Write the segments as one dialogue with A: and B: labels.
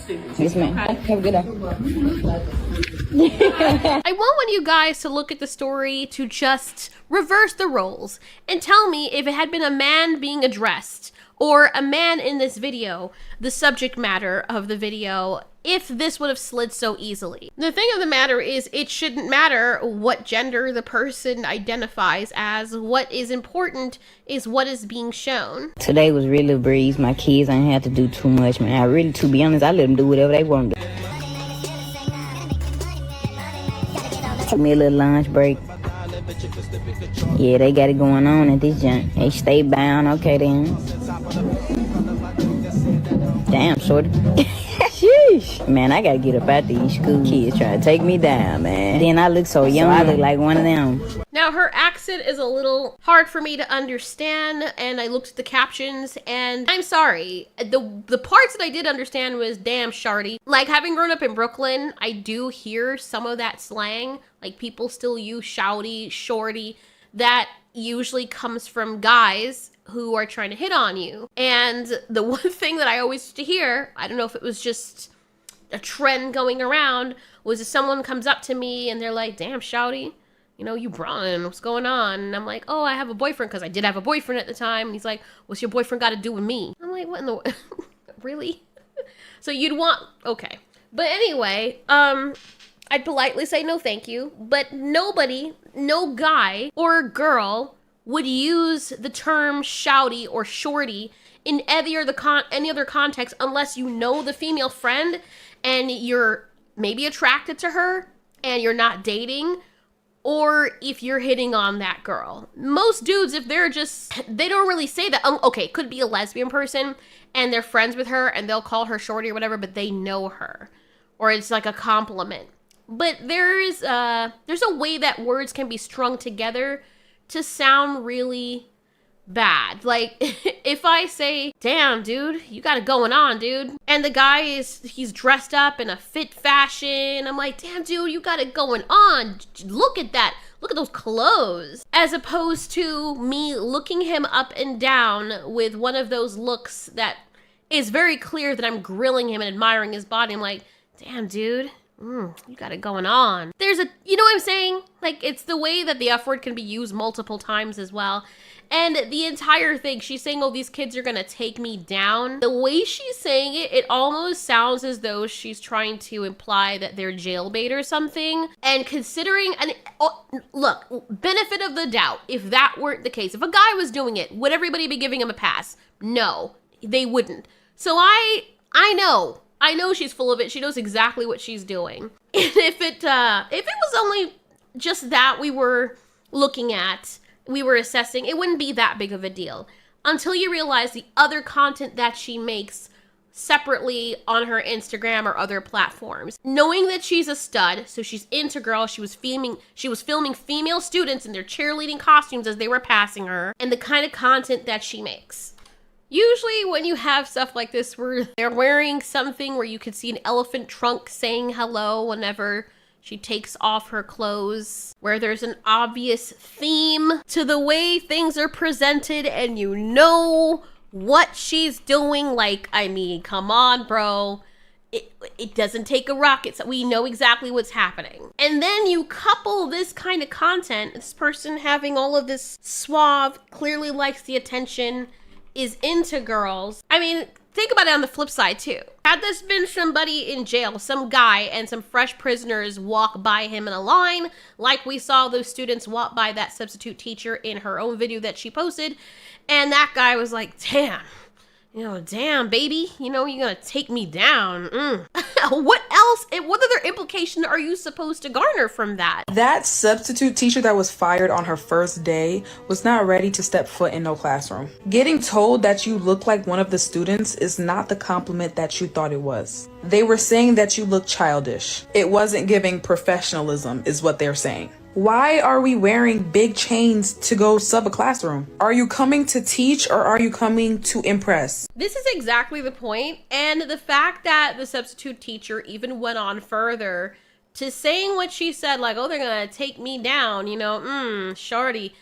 A: Yes, ma'am. Have a good day.
B: I want you guys to look at the story to just reverse the roles and tell me if it had been a man being addressed or a man in this video, the subject matter of the video, if this would have slid so easily. The thing of the matter is, it shouldn't matter what gender the person identifies as. What is important is what is being shown.
A: Today was really a breeze. My kids ain't have to do too much, man. I really, to be honest, I let them do whatever they want to do. Took me a little lunch break. Yeah, they got it going on at this joint. They stay bound, okay then. Damn, shorty. Sheesh. Man, I gotta get up out these school kids trying to take me down, man. Then I look so young, I look like one of them.
B: Now, her accent is a little hard for me to understand, and I looked at the captions, and I'm sorry. The parts that I did understand was, damn, shardy. Like, having grown up in Brooklyn, I do hear some of that slang. Like, people still use shouty, shorty. That usually comes from guys who are trying to hit on you. And the one thing that I always used to hear, I don't know if it was just a trend going around, was if someone comes up to me and they're like, damn, shouty, you know, you Bron, what's going on? And I'm like, oh, I have a boyfriend, because I did have a boyfriend at the time. And he's like, what's your boyfriend got to do with me? I'm like, what in the really? So you'd want, okay. But anyway, I'd politely say no thank you, but nobody, no guy or girl would use the term shouty or shorty in any other context unless you know the female friend and you're maybe attracted to her and you're not dating, or if you're hitting on that girl. Most dudes, if they're just, they don't really say that. Okay, it could be a lesbian person and they're friends with her and they'll call her shorty or whatever, but they know her, or it's like a compliment. But there's a way that words can be strung together to sound really bad. Like, if I say, damn, dude, you got it going on, dude. And the guy he's dressed up in a fit fashion. I'm like, damn, dude, you got it going on. Look at that. Look at those clothes. As opposed to me looking him up and down with one of those looks that is very clear that I'm grilling him and admiring his body. I'm like, damn, dude. You got it going on. You know what I'm saying? Like, it's the way that the F word can be used multiple times as well. And the entire thing, she's saying, oh, these kids are gonna take me down. The way she's saying it, it almost sounds as though she's trying to imply that they're jailbait or something. And considering, look, benefit of the doubt, if that weren't the case, if a guy was doing it, would everybody be giving him a pass? No, they wouldn't. So I know she's full of it. She knows exactly what she's doing. And if it was only just that we were looking at, we were assessing, it wouldn't be that big of a deal. Until you realize the other content that she makes separately on her Instagram or other platforms. Knowing that she's a stud, so she's into girls, she was filming female students in their cheerleading costumes as they were passing her, and the kind of content that she makes. Usually when you have stuff like this where they're wearing something where you could see an elephant trunk saying hello whenever she takes off her clothes, where there's an obvious theme to the way things are presented and you know what she's doing, like, I mean, come on, bro. It doesn't take a rocket, so we know exactly what's happening. And then you couple this kind of content, this person having all of this suave, clearly likes the attention, is into girls. I mean, think about it on the flip side too. Had this been somebody in jail, some guy, and some fresh prisoners walk by him in a line, like we saw those students walk by that substitute teacher in her own video that she posted, and that guy was like, damn, damn, baby, you're gonna take me down. What else? What other implication are you supposed to garner from that?
C: That substitute teacher that was fired on her first day was not ready to step foot in no classroom. Getting told that you look like one of the students is not the compliment that you thought it was. They were saying that you look childish. It wasn't giving professionalism, is what they're saying. Why are we wearing big chains to go sub a classroom? Are you coming to teach or are you coming to impress?
B: This is exactly the point. And the fact that the substitute teacher even went on further to saying what she said, like, oh, they're gonna take me down, shorty.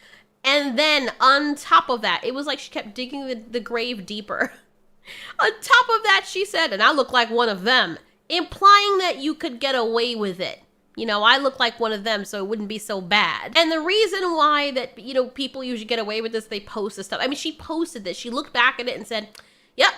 B: And then on top of that, it was like she kept digging the grave deeper. On top of that, she said, and I look like one of them, implying that you could get away with it. You know, I look like one of them, so it wouldn't be so bad. And the reason why that, you know, people usually get away with this, they post this stuff. I mean, she posted this. She looked back at it and said, yep,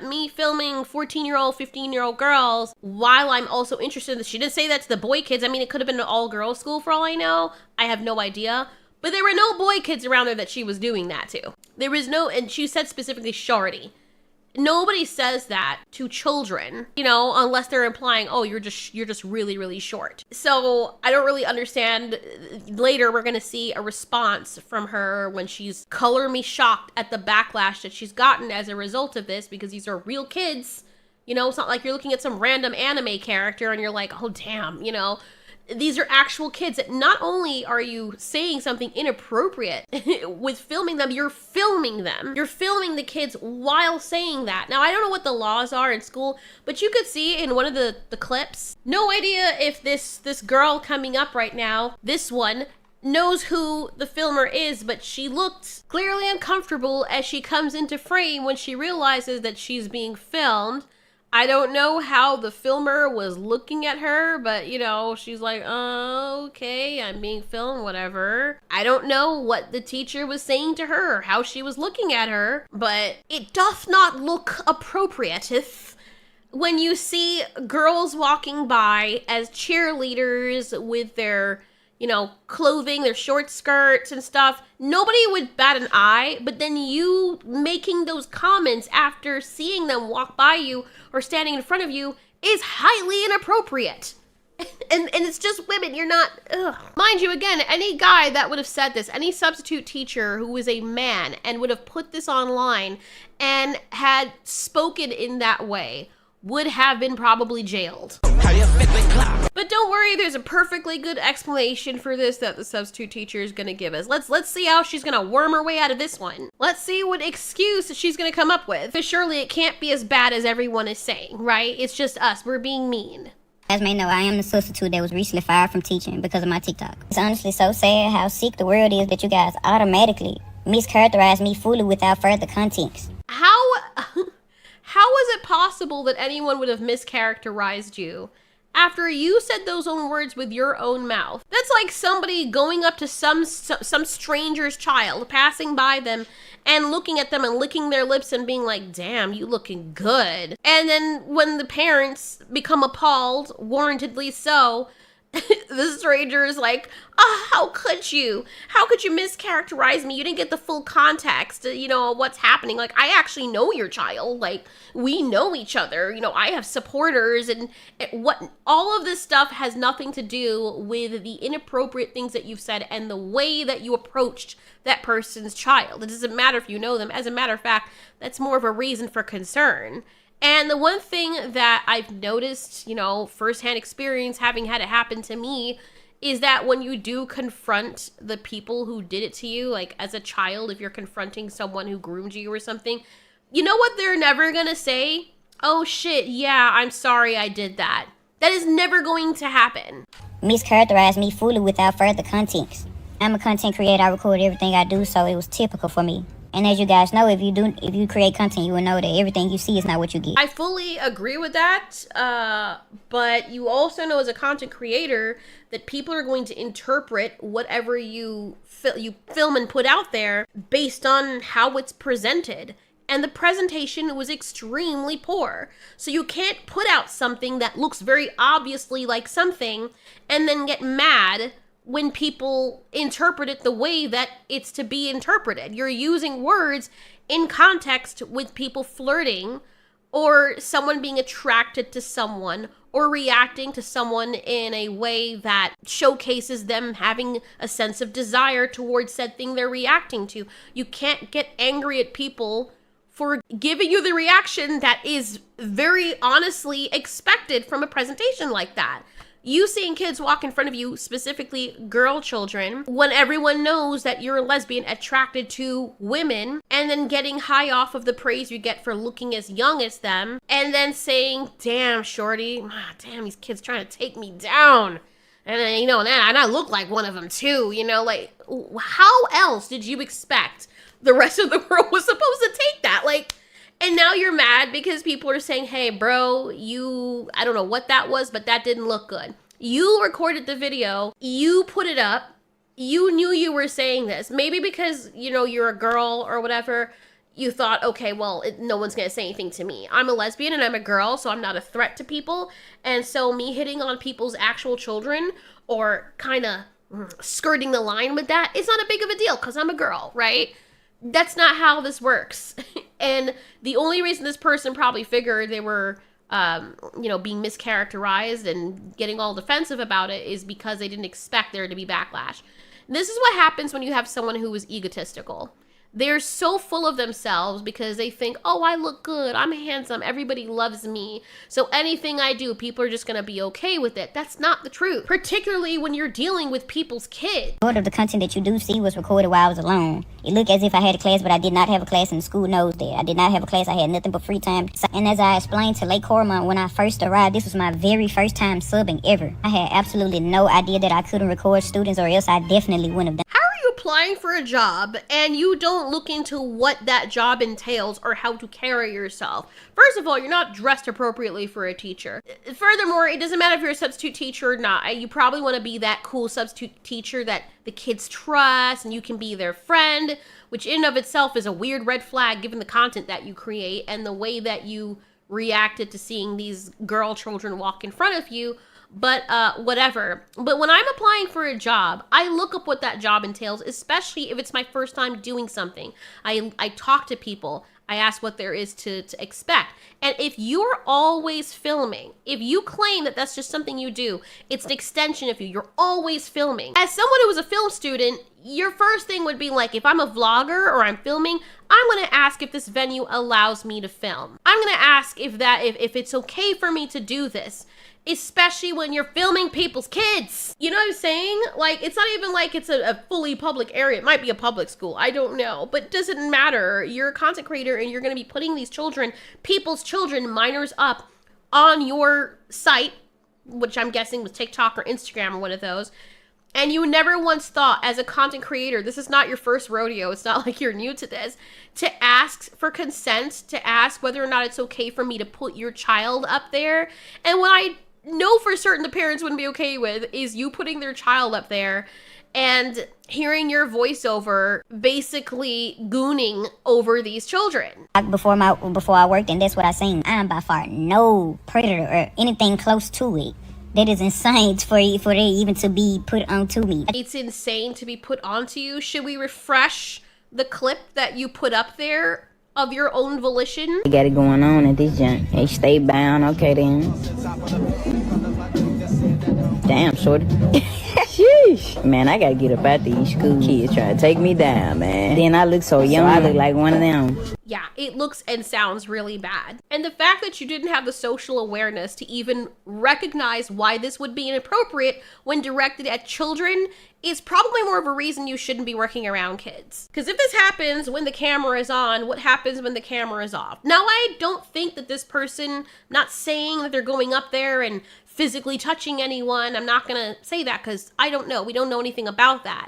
B: me filming 14-year-old, 15-year-old girls while I'm also interested in this. She didn't say that to the boy kids. I mean, it could have been an all-girls school for all I know. I have no idea. But there were no boy kids around there that she was doing that to. There was no, and she said specifically Shardy. Nobody says that to children, you know, unless they're implying, oh, you're just really, really short. So I don't really understand. Later, we're going to see a response from her when she's color me shocked at the backlash that she's gotten as a result of this, because these are real kids. You know, it's not like you're looking at some random anime character and you're like, oh, damn, you know. These are actual kids that not only are you saying something inappropriate with filming them, you're filming them. You're filming the kids while saying that. Now, I don't know what the laws are in school, but you could see in one of the clips, no idea if this girl coming up right now, this one, knows who the filmer is, but she looked clearly uncomfortable as she comes into frame when she realizes that she's being filmed. I don't know how the filmer was looking at her, but, you know, she's like, oh, okay, I'm being filmed, whatever. I don't know what the teacher was saying to her or how she was looking at her, but it doth not look appropriate if when you see girls walking by as cheerleaders with their, you know, clothing, their short skirts and stuff, nobody would bat an eye, but then you making those comments after seeing them walk by you or standing in front of you is highly inappropriate. and it's just women, you're not, ugh. Mind you, again, any guy that would have said this, any substitute teacher who was a man and would have put this online and had spoken in that way would have been probably jailed. But don't worry, there's a perfectly good explanation for this that the substitute teacher is going to give us. Let's see how she's going to worm her way out of this one. Let's see what excuse she's going to come up with. Because surely it can't be as bad as everyone is saying, right? It's just us. We're being mean.
D: As may know, I am the substitute that was recently fired from teaching because of my TikTok. It's honestly so sad how sick the world is that you guys automatically mischaracterize me fully without further context.
B: How is it possible that anyone would have mischaracterized you after you said those own words with your own mouth? That's like somebody going up to some stranger's child, passing by them and looking at them and licking their lips and being like, damn, you looking good. And then when the parents become appalled, warrantedly so, the stranger is like, how could you? How could you mischaracterize me? You didn't get the full context, you know, what's happening. Like, I actually know your child. Like, we know each other. You know, I have supporters and what, all of this stuff has nothing to do with the inappropriate things that you've said and the way that you approached that person's child. It doesn't matter if you know them. As a matter of fact, that's more of a reason for concern. And the one thing that I've noticed, you know, firsthand experience having had it happen to me, is that when you do confront the people who did it to you, like as a child, if you're confronting someone who groomed you or something, you know what they're never gonna say? Oh shit, yeah, I'm sorry I did that. That is never going to happen.
D: Mischaracterize me fully without further context. I'm a content creator, I record everything I do, so it was typical for me. And as you guys know, if you create content, you will know that everything you see is not what you get.
B: I fully agree with that, but you also know as a content creator that people are going to interpret whatever you film and put out there based on how it's presented. And the presentation was extremely poor. So you can't put out something that looks very obviously like something and then get mad when people interpret it the way that it's to be interpreted. You're using words in context with people flirting or someone being attracted to someone or reacting to someone in a way that showcases them having a sense of desire towards said thing they're reacting to. You can't get angry at people for giving you the reaction that is very honestly expected from a presentation like that. You seeing kids walk in front of you, specifically girl children, when everyone knows that you're a lesbian attracted to women, and then getting high off of the praise you get for looking as young as them, and then saying, damn, shorty, damn, these kids trying to take me down. And then, you know, and I look like one of them too, you know, like, how else did you expect the rest of the world was supposed to take that? Like, And now you're mad because people are saying, hey, bro, I don't know what that was, but that didn't look good. You recorded the video, you put it up, you knew you were saying this. Maybe because, you're a girl or whatever, you thought, okay, well, no one's going to say anything to me. I'm a lesbian and I'm a girl, so I'm not a threat to people. And so me hitting on people's actual children or kind of skirting the line with that, it's not a big of a deal because I'm a girl, right? That's not how this works. And the only reason this person probably figured they were, being mischaracterized and getting all defensive about it is because they didn't expect there to be backlash. And this is what happens when you have someone who is egotistical. They're so full of themselves because they think, oh, I look good, I'm handsome, everybody loves me, so anything I do, people are just gonna be okay with it. That's not the truth, particularly when you're dealing with people's kids.
D: Part of the content that you do see was recorded while I was alone. It looked as if I had a class, but I did not have a class, and the school knows that. I did not have a class, I had nothing but free time. And as I explained to Lake Cormont when I first arrived, this was my very first time subbing ever. I had absolutely no idea that I couldn't record students, or else I definitely wouldn't have done.
B: How are you applying for a job and you don't look into what that job entails or how to carry yourself? First of all, you're not dressed appropriately for a teacher. Furthermore, it doesn't matter if you're a substitute teacher or not. You probably want to be that cool substitute teacher that the kids trust and you can be their friend, which in and of itself is a weird red flag given the content that you create and the way that you reacted to seeing these girl children walk in front of you. But whatever. But when I'm applying for a job, I look up what that job entails, especially if it's my first time doing something. I talk to people. I ask what there is to expect. And if you're always filming, if you claim that that's just something you do, it's an extension of you. You're always filming. As someone who was a film student, your first thing would be like, if I'm a vlogger or I'm filming, I'm going to ask if this venue allows me to film. I'm going to ask if it's okay for me to do this. Especially when you're filming people's kids. You know what I'm saying? Like, it's not even like it's a fully public area. It might be a public school. I don't know. But it doesn't matter. You're a content creator and you're going to be putting these children, people's children, minors up on your site, which I'm guessing was TikTok or Instagram or one of those. And you never once thought, as a content creator, this is not your first rodeo. It's not like you're new to this. To ask for consent, to ask whether or not it's okay for me to put your child up there. And when I know for certain the parents wouldn't be okay with is you putting their child up there and hearing your voiceover basically gooning over these children.
D: Before I worked, and that's what I seen. I'm by far no predator or anything close to it. That is insane for it even to be put onto me.
B: It's insane to be put onto you. Should we refresh the clip that you put up there of your own volition?
A: They got it going on at this junk. They stay bound. Okay then. Damn, shorty. Sheesh. Man, I gotta get up out these school kids trying to take me down, man. Then I look so young. I look like one of them.
B: Yeah, it looks and sounds really bad. And the fact that you didn't have the social awareness to even recognize why this would be inappropriate when directed at children is probably more of a reason you shouldn't be working around kids. Because if this happens when the camera is on, what happens when the camera is off? Now, I don't think that this person, not saying that they're going up there and physically touching anyone. I'm not gonna say that because I don't know. We don't know anything about that.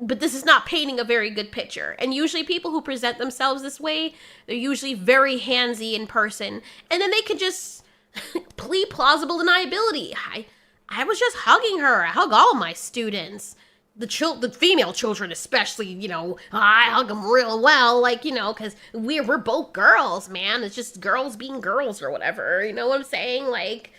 B: But this is not painting a very good picture. And usually people who present themselves this way, they're usually very handsy in person. And then they can just plead plausible deniability. I was just hugging her. I hug all my students. The female children especially, I hug them real well, because we're both girls, man. It's just girls being girls or whatever, you know what I'm saying? Like,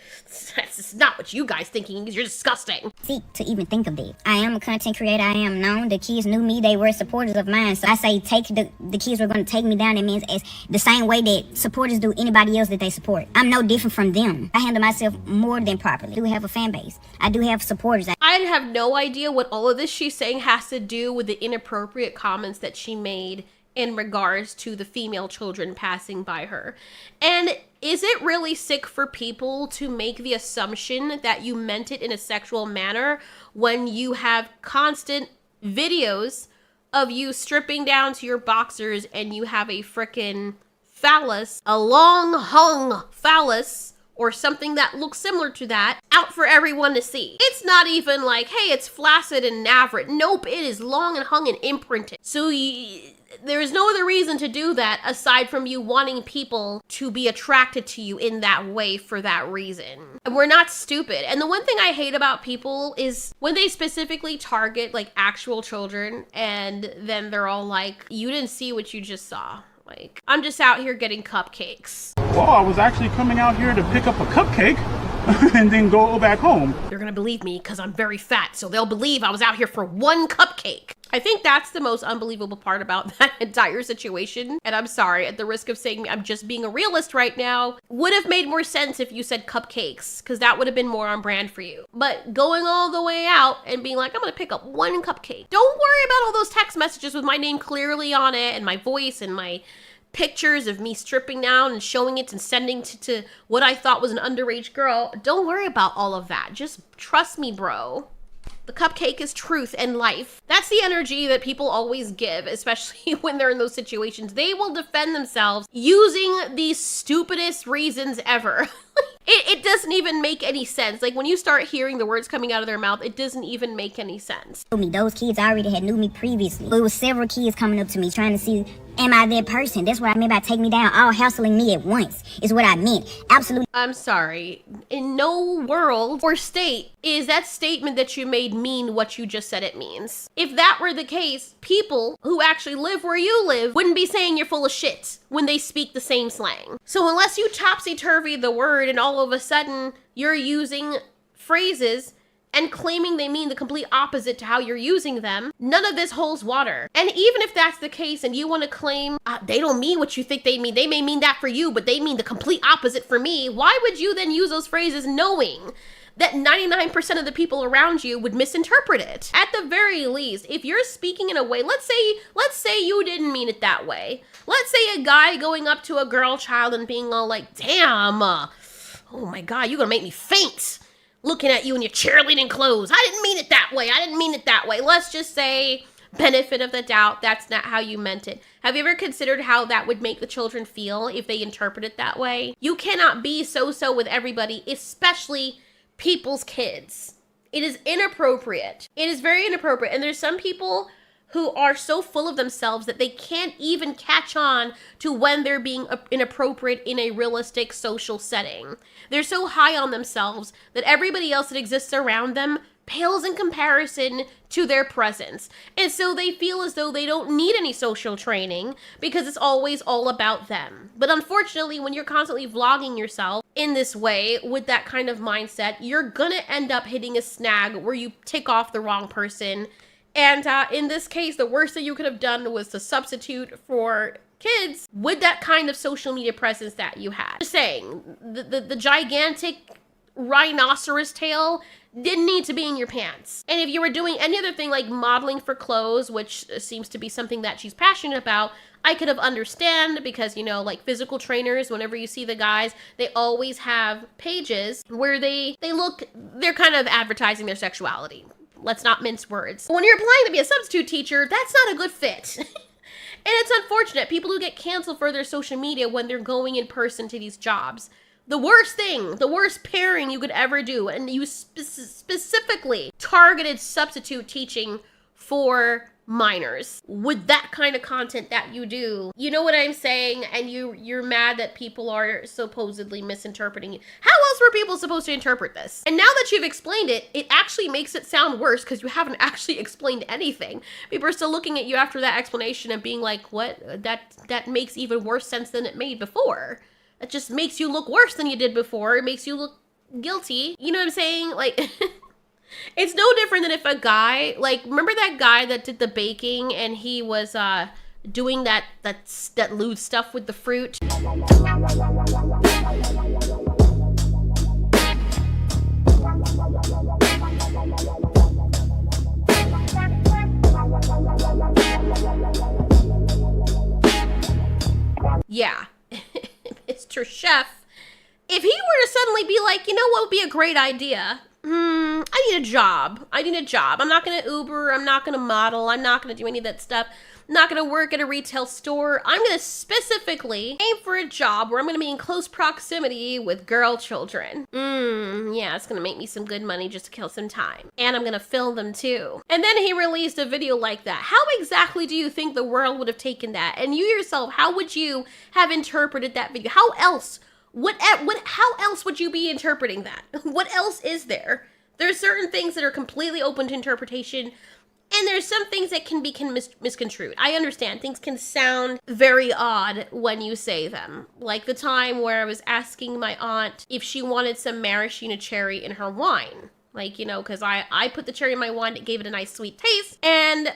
B: that's just not what you guys thinking, because you're disgusting.
D: To even think of that. I am a content creator, I am known. The kids knew me, they were supporters of mine. So I say the kids were going to take me down. It means as the same way that supporters do anybody else that they support. I'm no different from them. I handle myself more than properly. I do have a fan base. I do have supporters.
B: I have no idea what all of this she's saying has to do with the inappropriate comments that she made in regards to the female children passing by her. And is it really sick for people to make the assumption that you meant it in a sexual manner when you have constant videos of you stripping down to your boxers and you have a frickin' phallus, a long hung phallus, or something that looks similar to that out for everyone to see. It's not even like, hey, it's flaccid and average. Nope, it is long and hung and imprinted. So there is no other reason to do that aside from you wanting people to be attracted to you in that way for that reason. And we're not stupid. And the one thing I hate about people is when they specifically target like actual children and then they're all like, you didn't see what you just saw. Like, I'm just out here getting cupcakes.
E: Well, I was actually coming out here to pick up a cupcake and then go back home.
B: They're gonna believe me because I'm very fat, so they'll believe I was out here for one cupcake. I think that's the most unbelievable part about that entire situation. And I'm sorry, at the risk of saying I'm just being a realist right now, would have made more sense if you said cupcakes, because that would have been more on brand for you. But going all the way out and being like, I'm gonna pick up one cupcake. Don't worry about all those text messages with my name clearly on it and my voice and my pictures of me stripping down and showing it and sending to what I thought was an underage girl. Don't worry about all of that. Just trust me, bro. The cupcake is truth and life. That's the energy that people always give, especially when they're in those situations. They will defend themselves using the stupidest reasons ever. It doesn't even make any sense. Like when you start hearing the words coming out of their mouth, it doesn't even make any sense.
D: Those kids already had knew me previously. It was several kids coming up to me trying to see, am I that person? That's what I meant by take me down, all hassling me at once, is what I meant. Absolutely.
B: I'm sorry. In no world or state is that statement that you made mean what you just said it means. If that were the case, people who actually live where you live wouldn't be saying you're full of shit when they speak the same slang. So unless you topsy-turvy the word and all of a sudden you're using phrases and claiming they mean the complete opposite to how you're using them, none of this holds water. And even if that's the case and you want to claim they don't mean what you think they mean, they may mean that for you, but they mean the complete opposite for me, why would you then use those phrases knowing that 99% of the people around you would misinterpret it? At the very least, if you're speaking in a way, let's say you didn't mean it that way. Let's say a guy going up to a girl child and being all like, damn, oh my God, you're gonna make me faint looking at you in your cheerleading clothes. I didn't mean it that way. I didn't mean it that way. Let's just say, benefit of the doubt, that's not how you meant it. Have you ever considered how that would make the children feel if they interpret it that way? You cannot be so-so with everybody, especially people's kids. It is inappropriate. It is very inappropriate. And there's some people who are so full of themselves that they can't even catch on to when they're being inappropriate in a realistic social setting. They're so high on themselves that everybody else that exists around them pales in comparison to their presence. And so they feel as though they don't need any social training because it's always all about them. But unfortunately, when you're constantly vlogging yourself in this way with that kind of mindset, you're gonna end up hitting a snag where you tick off the wrong person. And in this case, the worst that you could have done was to substitute for kids with that kind of social media presence that you had. Just saying, the gigantic rhinoceros tail didn't need to be in your pants. And if you were doing any other thing like modeling for clothes, which seems to be something that she's passionate about, I could have understand because, you know, like physical trainers, whenever you see the guys, they always have pages where they're kind of advertising their sexuality. Let's not mince words. When you're applying to be a substitute teacher, that's not a good fit. And it's unfortunate. People who get canceled for their social media when they're going in person to these jobs. The worst thing, the worst pairing you could ever do, and you specifically targeted substitute teaching for minors with that kind of content that you do. You know what I'm saying? And you're mad that people are supposedly misinterpreting it. How else were people supposed to interpret this? And now that you've explained it, it actually makes it sound worse because you haven't actually explained anything. People are still looking at you after that explanation and being like, what? That makes even worse sense than it made before. It just makes you look worse than you did before. It makes you look guilty. You know what I'm saying? Like, it's no different than if a guy, like, remember that guy that did the baking and he was doing that lewd stuff with the fruit? Yeah. Mr. Chef, if he were to suddenly be like, you know what would be a great idea? I need a job. I'm not going to Uber. I'm not going to model. I'm not going to do any of that stuff. not gonna work at a retail store. I'm gonna specifically aim for a job where I'm gonna be in close proximity with girl children. Yeah, it's gonna make me some good money just to kill some time. And I'm gonna film them too. And then he released a video like that. How exactly do you think the world would have taken that? And you yourself, how would you have interpreted that video? How else? How else would you be interpreting that? What else is there? There's certain things that are completely open to interpretation, and there's some things that can be misconstrued. I understand. Things can sound very odd when you say them. Like the time where I was asking my aunt if she wanted some maraschino cherry in her wine. Like, you know, because I put the cherry in my wine, it gave it a nice sweet taste. And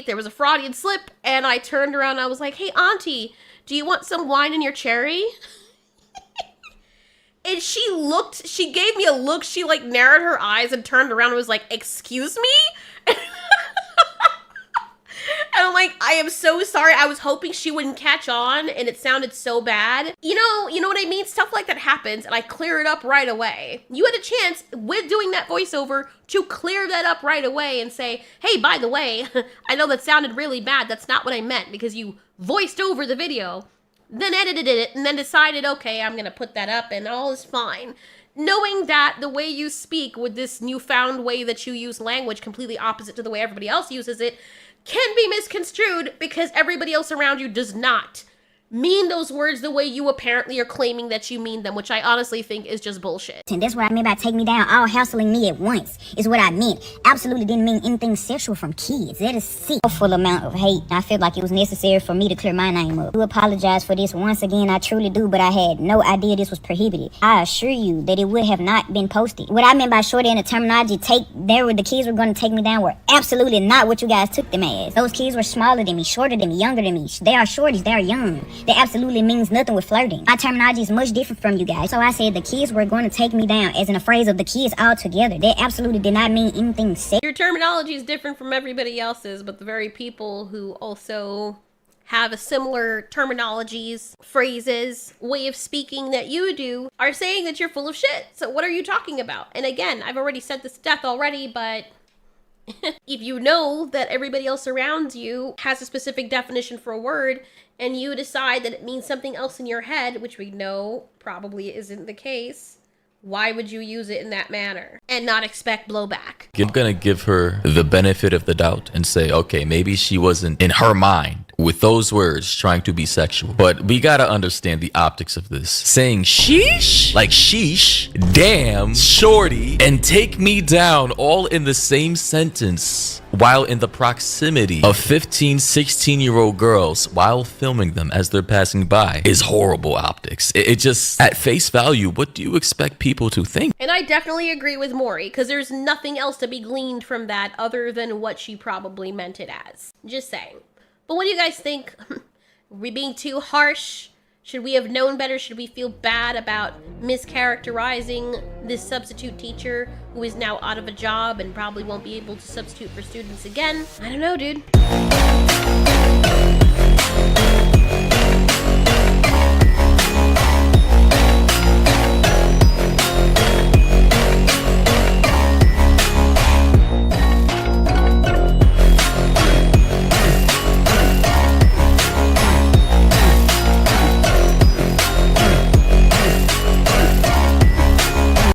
B: there was a Freudian slip, and I turned around and I was like, hey, auntie, do you want some wine in your cherry? And she gave me a look, she like narrowed her eyes and turned around and was like, excuse me? And I'm like, I am so sorry. I was hoping she wouldn't catch on, and it sounded so bad. You know what I mean? Stuff like that happens, and I clear it up right away. You had a chance with doing that voiceover to clear that up right away and say, hey, by the way, I know that sounded really bad. That's not what I meant, because you voiced over the video, then edited it, and then decided, okay, I'm gonna put that up, and all is fine. Knowing that the way you speak with this newfound way that you use language, completely opposite to the way everybody else uses it, can be misconstrued because everybody else around you does not mean those words the way you apparently are claiming that you mean them, which I honestly think is just bullshit.
D: And that's what I meant by take me down, all hassling me at once, is what I meant. Absolutely didn't mean anything sexual from kids. That is sick. A full amount of hate. I felt like it was necessary for me to clear my name up. I do apologize for this once again, I truly do, but I had no idea this was prohibited. I assure you that it would have not been posted. What I meant by shorty and the terminology the kids were going to take me down were absolutely not what you guys took them as. Those kids were smaller than me, shorter than me, younger than me. They are shorties, they are young. That absolutely means nothing with flirting. My terminology is much different from you guys. So I said the kids were going to take me down, as in a phrase of the kids all together. That absolutely did not mean anything sexual.
B: Your terminology is different from everybody else's, but the very people who also have a similar terminologies, phrases, way of speaking that you do are saying that you're full of shit. So what are you talking about? And again, I've already said this to death already, but if you know that everybody else around you has a specific definition for a word, and you decide that it means something else in your head, which we know probably isn't the case, why would you use it in that manner and not expect blowback?
F: I'm gonna give her the benefit of the doubt and say, okay, maybe she wasn't in her mind with those words trying to be sexual. But we gotta understand the optics of this. Saying sheesh, like sheesh, damn, shorty, and take me down all in the same sentence while in the proximity of 15, 16-year-old girls while filming them as they're passing by is horrible optics. It just, at face value, what do you expect people to think?
B: And I definitely agree with Maury, because there's nothing else to be gleaned from that other than what she probably meant it as. Just saying. But what do you guys think? Are we being too harsh? Should we have known better? Should we feel bad about mischaracterizing this substitute teacher who is now out of a job and probably won't be able to substitute for students again? I don't know, dude.